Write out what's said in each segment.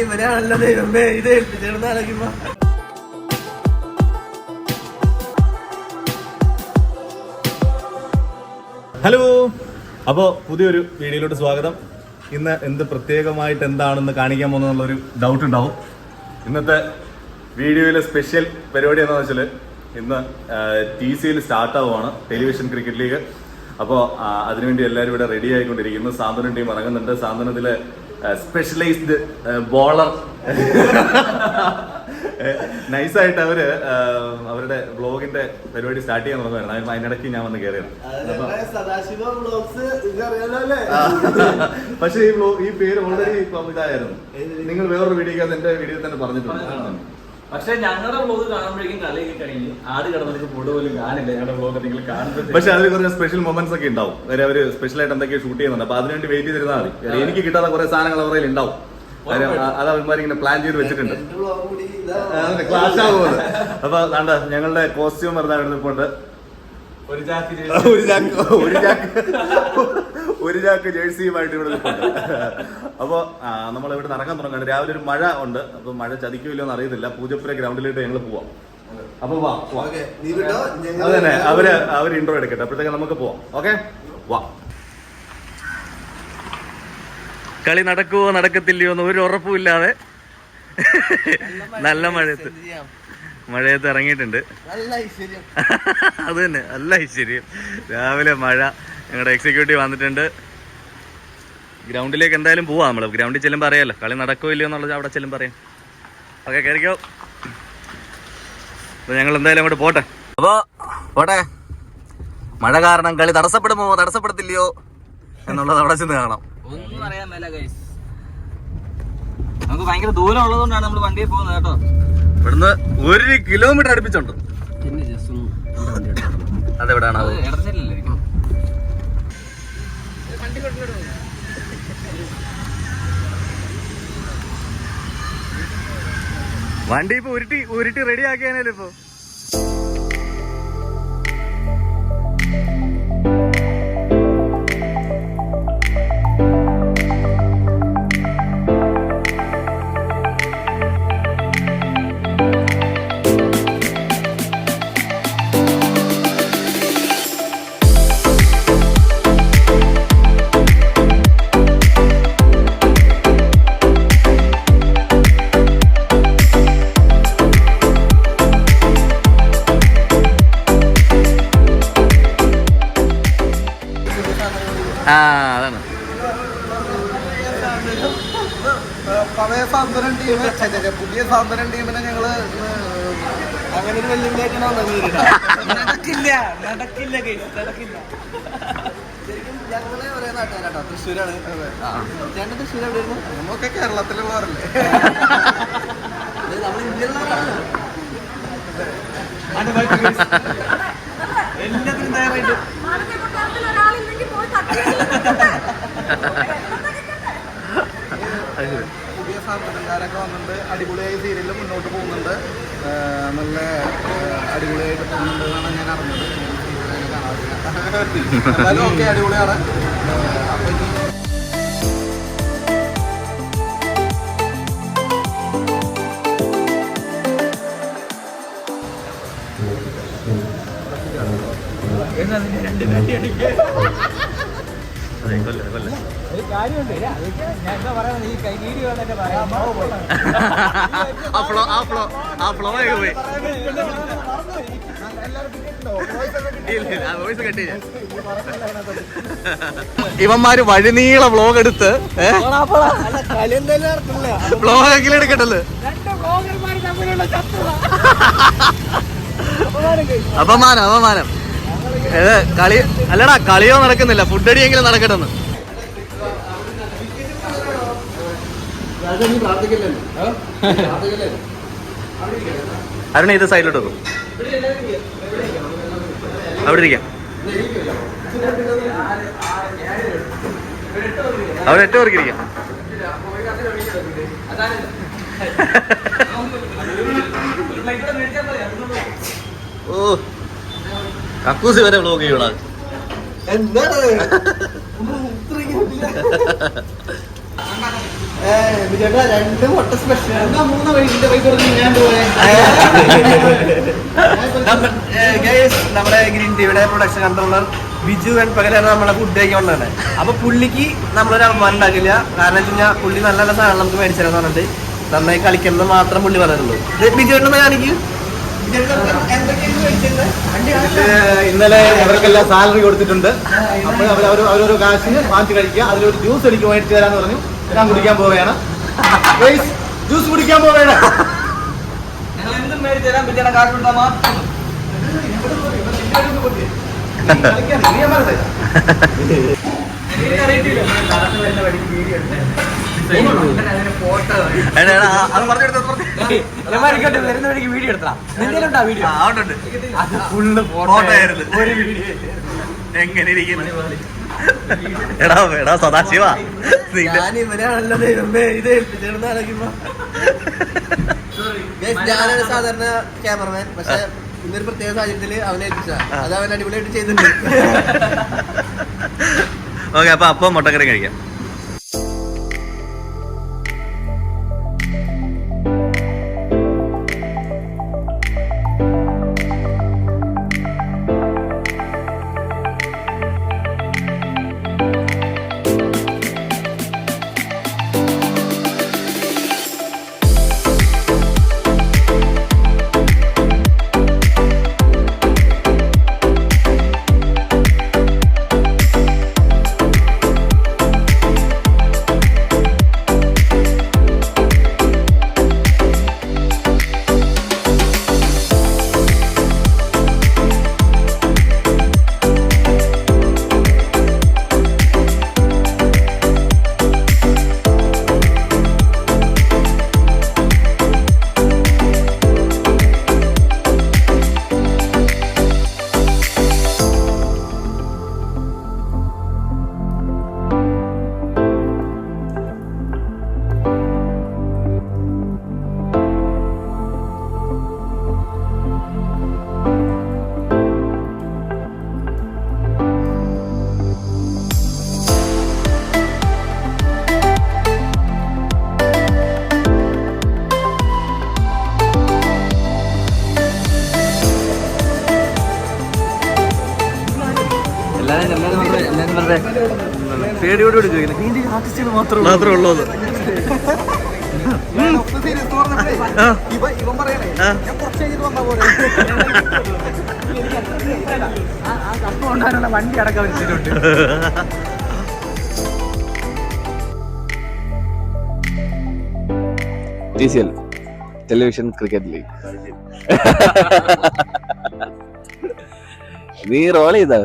ഇവനാണല്ലോ ദൈവമേ ഇത് ഏൽപ്പിച്ചിരുന്ന ആലോചിക്കുമ്പോ. ഹലോ, അപ്പോൾ പുതിയൊരു വീഡിയോയിലോട്ട് സ്വാഗതം. ഇന്ന് എന്ത് പ്രത്യേകമായിട്ട് എന്താണെന്ന് കാണിക്കാൻ പോകുന്നതെന്നുള്ളൊരു ഡൗട്ട് ഉണ്ടാവും. ഇന്നത്തെ വീഡിയോയിലെ സ്പെഷ്യൽ പരിപാടി എന്താണെന്ന് വെച്ചാൽ ഇന്ന് TCL സ്റ്റാർട്ടാവുകയാണ്, ടെലിവിഷൻ ക്രിക്കറ്റ് ലീഗ്. അപ്പോൾ അതിനുവേണ്ടി എല്ലാവരും ഇവിടെ റെഡി ആയിക്കൊണ്ടിരിക്കുന്നു. സാന്ത്വനം ടീം ഇറങ്ങുന്നുണ്ട്. സാന്ത്വനത്തിലെ സ്പെഷ്യലൈസ്ഡ് ബോളർ നൈസായിട്ട് അവരുടെ വ്ളോഗിന്റെ പരിപാടി സ്റ്റാർട്ട് ചെയ്യാൻ തുടങ്ങുമായിരുന്നു. അതിനിടയ്ക്ക് ഞാൻ വന്ന് കയറിയത്. പക്ഷെ ഈ പേര് ഓൾറെഡി ഇതായിരുന്നു. നിങ്ങൾ വേറൊരു വീഡിയോക്കകത്ത് എന്റെ വീഡിയോ തന്നെ പറഞ്ഞിട്ടുണ്ട്. പക്ഷെ ഞങ്ങളുടെ വ്ളോഗ് കാണുമ്പോഴേക്കും കളി കഴിഞ്ഞു ആട് കിടന്നിട്ട് ഫുഡ് പോലും കാണില്ല. ഞങ്ങളുടെ വ്ളോഗ് നിങ്ങൾ കാണുന്നത്. പക്ഷെ അതിൽ കുറച്ച് സ്പെഷ്യൽ മൊമെന്റ്സ് ഒക്കെ ഉണ്ടാവും. അവര് സ്പെഷ്യൽ ആയിട്ട് എന്തൊക്കെയോ ഷൂട്ട് ചെയ്യുന്നുണ്ട്. അപ്പൊ അതിനുവേണ്ടി വെയിറ്റ് ചെയ്തിരുന്നാൽ മതി. എനിക്ക് കിട്ടാത്ത കുറെ സാധനങ്ങൾ അവരുടെ ഉണ്ടാവും. അത് അവന്മാർ ഇങ്ങനെ പ്ലാൻ ചെയ്ത് വെച്ചിട്ടുണ്ട്. ക്ലാഷ് ആകുന്നത്. അപ്പൊ വേണ്ട, ഞങ്ങളുടെ കോസ്റ്റ്യൂം വെറുതെ ഇപ്പോണ്ട് ഒരു ചാക്ക് ജേഴ്സിയുമായിട്ട് ഇവിടെ നിൽപ്പുണ്ട്. അപ്പോൾ നമ്മൾ ഇവിടെ നടക്കാൻ തുടങ്ങുന്നുണ്ട്. രാവിലെ ഒരു മഴ ഉണ്ട്. അപ്പൊ മഴ ചതിക്കില്ലോ എന്ന് അറിയത്തില്ല. പൂജപ്പുര ഗ്രൗണ്ടിലേക്ക് ഞങ്ങൾ പോവാം. അപ്പൊ അതന്നെ അവര് ഇൻട്രോ എടുക്കട്ടെ, അപ്പോഴത്തേക്ക് നമുക്ക് പോവാം. ഓക്കെ, വാ. കളി നടക്കുവോ നടക്കത്തില്ലയോ എന്ന് ഒരു ഉറപ്പുമില്ലാതെ നല്ല മഴയത്ത് ഇറങ്ങിയിട്ടുണ്ട്. അത് തന്നെ, നല്ല ഐശ്വര്യം. രാവിലെ മഴ. ഞങ്ങളുടെ എക്സിക്യൂട്ടീവ് വന്നിട്ടുണ്ട്. ഗ്രൗണ്ടിലേക്ക് എന്തായാലും പോവാം. നമ്മള് ഗ്രൗണ്ടിൽ ചെല്ലുമ്പോൾ അറിയാലോ കളി നടക്കോ ഇല്ലയോ എന്നുള്ളത്. അവിടെ ചെല്ലുമ്പോൾ പറയാം. ഓക്കെ, കയറിക്കോ. ഞങ്ങൾ എന്തായാലും അങ്ങോട്ട് പോട്ടെ. അപ്പോ പോട്ടെ. മഴ കാരണം കളി തടസ്സപ്പെടുമോ തടസ്സപ്പെടത്തില്ലയോ എന്നുള്ളത് അവിടെ ചെന്ന് കാണാം. ഒന്നും അറിയാൻ മേല ഗൈസ്. നമുക്ക് ഭയങ്കര ദൂരം ഉള്ളതുകൊണ്ടാണ് നമ്മൾ വണ്ടിയിൽ പോകുന്നത് കേട്ടോ. ഇവിടുന്ന് 1 കിലോമീറ്റർ അടുപ്പിച്ചുണ്ട്. അതെവിടാണ്? വണ്ടി ഇപ്പൊ ഉരുട്ടി റെഡി ആക്കിയാനല്ലോ ഇപ്പൊ. അതാണ് പഴയ സാന്ത്വനം ടീം, പുതിയ സാന്ത്വനം ടീമിനെ ഞങ്ങള് അങ്ങനെ ഒരു വെല്ലുവിളിയായിട്ടാണ് നടക്കില്ല. ശരിക്കും ഞങ്ങള് ഒരേ നാട്ടുകാരാട്ടോ, തൃശ്ശൂരാണ്. ചേട്ടൻ തൃശ്ശൂർ എവിടെയായിരുന്നു? നമ്മളൊക്കെ കേരളത്തിലുള്ളവരല്ലേ, നമ്മൾ ഇന്ത്യയിലുള്ളവരാണല്ലോ. എല്ലാത്തിനും തയ്യാറായിട്ട് പുതിയ സാധനക്കാരൊക്കെ വന്നിട്ടുണ്ട്. അടിപൊളിയായി സീരിയലിൽ മുന്നോട്ട് പോകുന്നുണ്ട്. നല്ല അടിപൊളിയായിട്ട് പോകുന്നുണ്ട് എന്നാണ് ഞാൻ അറിഞ്ഞത്. എന്നാലും ഓക്കെ, അടിപൊളിയാണ്. അപ്പൊ ഒരു കാര്യമുണ്ട്. ഞാൻ എന്താ പറയുന്നത്, ഈ കൈ വീഡിയോ വന്നിട്ട് പറയാം. ഇവന്മാര് വഴിനീള വ്ളോഗ് എടുത്ത് വ്ളോഗെങ്കിലും എടുക്കട്ടല്ലോ. അപമാനം. കളി അല്ലടാ, കളിയോ നടക്കുന്നില്ല, ഫുഡ് അടിയെങ്കിലും നടക്കട്ടെന്ന്. അരുണ ഇത് സൈഡിലോട്ട് വെക്കും. അവിടെ ഇരിക്കാം. അവിടെ 8 പേർക്ക് ഇരിക്കാം. ഓ, കക്കൂസി വരെ വ്ലോഗ് ചെയ്യണം. നമ്മുടെ ഗ്രീൻ ടിവിയുടെ പ്രൊഡക്ഷൻ കൺട്രോളർ ബിജു ആൻഡ് പകലാണ് നമ്മളെ ഫുഡ് കഴിക്കാൻ വന്നത്. അപ്പൊ പുള്ളിക്ക് നമ്മളൊരു അഭിമാനം ഉണ്ടാക്കില്ല. കാരണം വെച്ച് കഴിഞ്ഞാൽ പുള്ളി നല്ല നല്ല സാധനം നമുക്ക് മേടിച്ചതെന്ന് പറഞ്ഞിട്ട് നന്നായി കളിക്കുന്നത് മാത്രം പുള്ളി പറഞ്ഞിട്ടുള്ളൂ. ബിജു ഏട്ടനെ കാണിക്കും. ഇന്നലെ അവർക്കെല്ലാം സാലറി കൊടുത്തിട്ടുണ്ട്. അപ്പോൾ അവരൊരു കാശിന് വാങ്ങിച്ച് കഴിക്കുക. അതിലൊരു ജ്യൂസ് എനിക്ക് മേടിച്ചു തരാന്ന് പറഞ്ഞു. ഞാൻ കുടിക്കാൻ പോവുകയാണ്. ജ്യൂസ് കുടിക്കാൻ പോവുകയാണ്. എന്തും മേടിച്ചു തരാൻ ബിജുടെ കാശ് കൊടുത്താൽ മാത്രം. വരുന്ന വഴിക്ക് വീഡിയോ എടുത്താ വീഡിയോ ഫുള്ള് ഫോട്ടോ ആയിരുന്നു. എങ്ങനെ ഇരിക്കുന്നു? എടാ സദാശിവ, ഞാൻ ഇവരാണല്ലോ ദൈവമേ ഇത് ഏൽപ്പിച്ചിരുന്ന ആലോചിക്കുമ്പോ. ഞാനാണ് സാധാരണ ക്യാമറമാൻ. പക്ഷെ ഇന്നൊരു പ്രത്യേക സാഹചര്യത്തില് അവനെ ഏൽപ്പിച്ച അത് അവൻ അടിപൊളിയായിട്ട് ചെയ്തിട്ടുണ്ട്. ഓക്കെ, അപ്പൊ മുട്ടക്കറി കഴിക്കാം. പേടിയോട് ചോദിക്കുന്നത് ആർട്ടിസ്റ്റുകൾ മാത്രമേ ഉള്ളൂ. വണ്ടി അടക്കം വെച്ചിട്ടുണ്ട്. TCL television cricket league. നീ റോൾ ചെയ്തോ?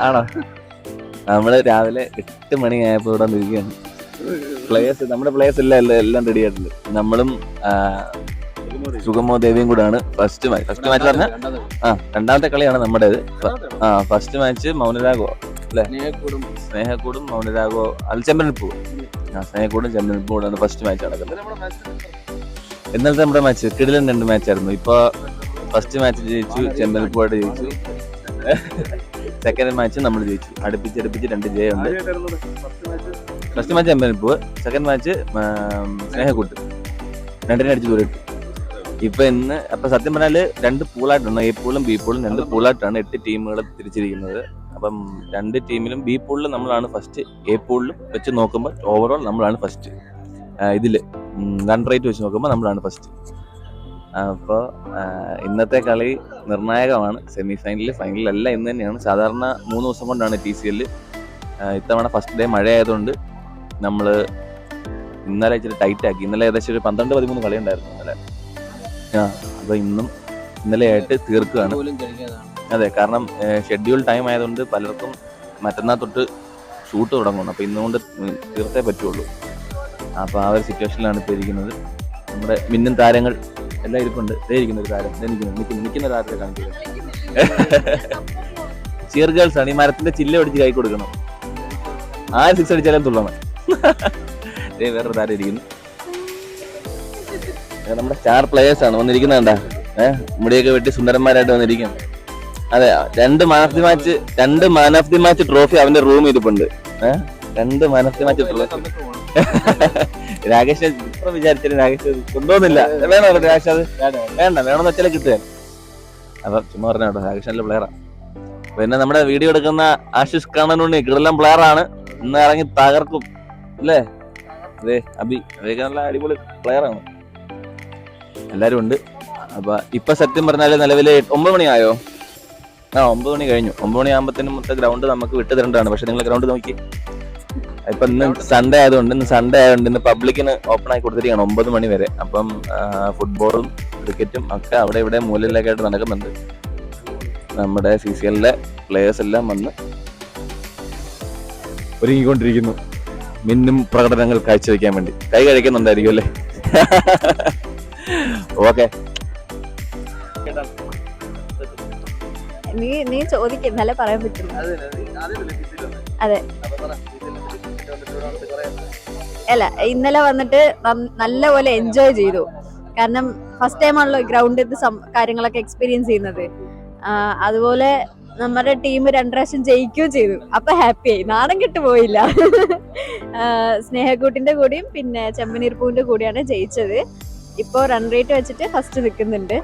ആണോ? നമ്മള് രാവിലെ 8 മണിയായപ്പോ ഇവിടെ വന്നിരിക്കുകയാണ്. നമ്മുടെ പ്ലേയേഴ്സ് എല്ലാം റെഡി ആയിട്ടുണ്ട്. നമ്മളും സുഗമോ ദേവിയും കൂടാണ് ഫസ്റ്റ് മാച്ച് പറഞ്ഞ രണ്ടാമത്തെ കളിയാണ് നമ്മുടേത്. ഫസ്റ്റ് മാച്ച് മൗനരാഗോ അല്ലെ? സ്നേഹക്കൂടും മൗനരാഗോ ചെമ്പനിപ്പൂ. സ്നേഹക്കൂടും ചെമ്പനിപ്പൂ കൂടാണ് ഫസ്റ്റ് മാച്ച് നടക്കുന്നത്. ഇന്നലത്തെ നമ്മുടെ മാച്ച് കിടിലൻ 2 മാച്ചായിരുന്നു. ഇപ്പൊ ഫസ്റ്റ് മാച്ച് ജയിച്ചു, ചെമ്പനിപ്പൂവായിട്ട് ജയിച്ചു. സെക്കൻഡ് മാച്ച് നമ്മൾ ജയിച്ചു. അടുപ്പിച്ച് 2 ജയമുണ്ട്. First match Chembanipoo, second match Snehakkoot. 2 അടിച്ച് ദൂരിട്ടു. ഇപ്പൊ ഇന്ന് അപ്പൊ സത്യം പറഞ്ഞാല് 2 പൂളായിട്ടാണ്, എ പൂളും ബി പൂളും 2 പൂളായിട്ടാണ് 8 ടീമുകൾ തിരിച്ചിരിക്കുന്നത്. അപ്പം 2 ടീമിലും ബി പൂളിൽ നമ്മളാണ് ഫസ്റ്റ്, എ പൂളിലും വെച്ച് നോക്കുമ്പോൾ ഓവറോൾ നമ്മളാണ് ഫസ്റ്റ്. ഇതില് റൺ റേറ്റ് വെച്ച് നോക്കുമ്പോൾ നമ്മളാണ് ഫസ്റ്റ്. അപ്പോൾ ഇന്നത്തെ കളി നിർണായകമാണ്. സെമി ഫൈനൽ, ഫൈനലെല്ലാം ഇന്ന് തന്നെയാണ്. സാധാരണ 3 ദിവസം കൊണ്ടാണ് TCL. ഇത്തവണ ഫസ്റ്റ് ഡേ മഴ ആയതുകൊണ്ട് നമ്മൾ ഇന്നലെ ഇച്ചിരി ടൈറ്റ് ആക്കി. ഇന്നലെ ഏകദേശം ഒരു 12-13 കളി ഉണ്ടായിരുന്നു ഇന്നലെ. അപ്പോൾ ഇന്നലെ ആയിട്ട് തീർക്കുകയാണ്. അതെ, കാരണം ഷെഡ്യൂൾ ടൈം ആയതുകൊണ്ട് പലർക്കും മറ്റന്നാൾ തൊട്ട് ഷൂട്ട് തുടങ്ങണം. അപ്പോൾ ഇന്നുകൊണ്ട് തീർത്തേ പറ്റുള്ളൂ. അപ്പോൾ ആ ഒരു സിറ്റുവേഷനിലാണ് ഇപ്പോൾ ഇരിക്കുന്നത്. നമ്മുടെ മിന്നും താരങ്ങൾ എല്ലാം ഇരിപ്പുണ്ട്. ഇരിക്കുന്ന ഒരു താരം നിൽക്കുന്ന താരത്തെ കാണിക്കുന്നത് ചിയർ ഗേൾസ് ആണ്. ഈ മരത്തിന്റെ ചില്ല ഒടിച്ച് കൈ കൊടുക്കണം. 6 അടിച്ചാലും തുള്ളണം. വേറൊരു താരം ഇരിക്കുന്നു. നമ്മുടെ സ്റ്റാർ പ്ലേയേഴ്സ് ആണ് വന്നിരിക്കുന്നത്. കണ്ടാ മുടിയൊക്കെ വെട്ടി സുന്ദരന്മാരായിട്ട് വന്നിരിക്കുന്നു. അതെ, 2 man of the match trophy അവന്റെ റൂം ഇരിപ്പുണ്ട്. 2 man of the match trophy Rakesh ഇപ്പൊ വിചാരിച്ചാലും രാകേഷ് കൊണ്ടുപോകുന്നില്ല. വേണോ രാകേഷ്? അത് വേണ്ട, വേണമെന്ന് വെച്ചാൽ കിട്ടുക. അപ്പൊ ചുമ്മാ പറഞ്ഞ കേട്ടോ, രാകേഷ് നല്ല പ്ലെയറാ. പിന്നെ നമ്മുടെ വീഡിയോ എടുക്കുന്ന ആശിഷ് കണ്ണനുണ്ണി കിടലം പ്ലെയർ ആണ്. ഇന്ന് ഇറങ്ങി തകർക്കും അല്ലേ? അതെ, അബി അതൊക്കെ നല്ല അടിപൊളി പ്ലെയർ ആണ്. എല്ലാരും ഉണ്ട്. അപ്പൊ ഇപ്പൊ സത്യം പറഞ്ഞാല് നിലവില് 9 മണിയായോ? 9 മണി കഴിഞ്ഞു. 9 മണിയാകുമ്പോഴത്തേനും മൊത്തം ഗ്രൗണ്ട് നമുക്ക് വിട്ടു തരേണ്ടതാണ്. പക്ഷെ നിങ്ങൾ ഗ്രൗണ്ട് നോക്കി, ഇപ്പൊ ഇന്ന് സൺഡേ ആയതുകൊണ്ട് ഇന്ന് പബ്ലിക്കിന് ഓപ്പൺ ആയി കൊടുത്തിരിക്കുകയാണ് 9 മണി വരെ. അപ്പം ഫുട്ബോളും ക്രിക്കറ്റും ഒക്കെ അവിടെ ഇവിടെ മൂലയിലേക്കായിട്ട് നടക്കുന്നുണ്ട്. നമ്മുടെ CCLലെ പ്ലേയേഴ്സ് എല്ലാം വന്ന് ഒരുങ്ങിക്കൊണ്ടിരിക്കുന്നു മിന്നും പ്രകടനങ്ങൾ കാഴ്ചവെക്കാൻ വേണ്ടി. കൈ കഴിക്കുന്നുണ്ടായിരിക്കും അല്ലേ? ഓക്കെ. നീ ചോദിക്കുന്നല്ലേ പറയാൻ പറ്റുള്ളൂ. അതെ, അല്ല ഇന്നലെ വന്നിട്ട് നല്ലപോലെ എൻജോയ് ചെയ്തു. കാരണം ഫസ്റ്റ് ടൈം ആണല്ലോ ഗ്രൗണ്ടിൽ കാര്യങ്ങളൊക്കെ എക്സ്പീരിയൻസ് ചെയ്യുന്നത്. അതുപോലെ നമ്മുടെ ടീം 2 പ്രാവശ്യം ജയിക്കുകയും ചെയ്തു. അപ്പൊ ഹാപ്പിയായി, നാണം കെട്ടു പോയില്ല. സ്നേഹക്കൂട്ടിന്റെ കൂടിയും പിന്നെ ചെമ്മനീർപ്പൂവിന്റെ കൂടിയാണ് ജയിച്ചത്. ഇപ്പോ റൺ റേറ്റ് വെച്ചിട്ട് ഫസ്റ്റ് നിൽക്കുന്നുണ്ട്.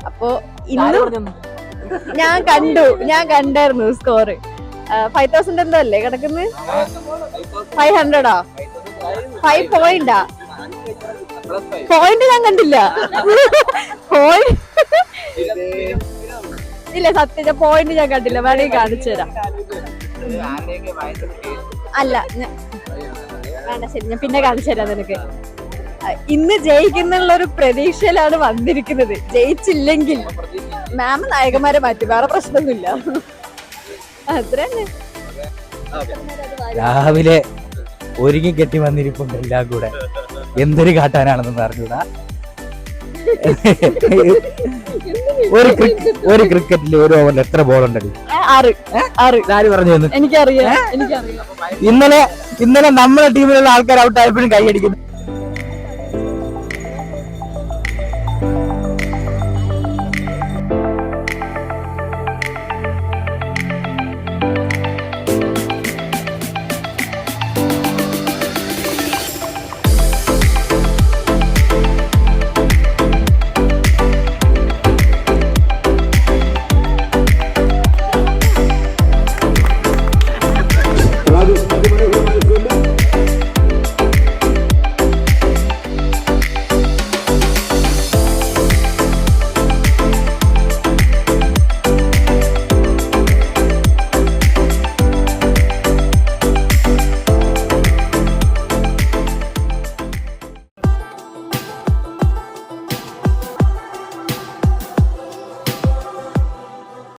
അപ്പോ ഇന്നും ഞാൻ കണ്ടായിരുന്നു സ്കോർ 5000 എന്തോ അല്ലേ കിടക്കുന്നത്? 500 5 പോയിന്റാ? പോയിന്റ് ഞാൻ കണ്ടില്ല. ഇല്ല, സത്യം പോയിന്റ് ഞാൻ കണ്ടില്ല. വേണമെങ്കിൽ കാണിച്ചു തരാം. അല്ല വേണ്ട, ശരി, ഞാൻ പിന്നെ കാണിച്ചു തരാം നിനക്ക്. ഇന്ന് ജയിക്കുന്നുള്ളൊരു പ്രതീക്ഷയിലാണ് വന്നിരിക്കുന്നത്. ജയിച്ചില്ലെങ്കിൽ മാം നായകന്മാരെ മാറ്റി, വേറെ പ്രശ്നമൊന്നുമില്ല. അത്ര തന്നെ. രാവിലെ ഒരുങ്ങി കെട്ടി വന്നിരിപ്പുണ്ട് എല്ലാം കൂടെ. എന്തൊരു കാട്ടാനാണെന്ന് അറിഞ്ഞൂടാ. ഒരു ക്രിക്കറ്റിൽ ഒരു ഓവറിൽ എത്ര ബോൾ ഉണ്ടടി? 6 പറഞ്ഞു തന്നു. എനിക്കറിയാം. ഇന്നലെ നമ്മളെ ടീമിലുള്ള ആൾക്കാർ ഔട്ട് ആയപ്പോഴും കൈയടിക്കുന്നു.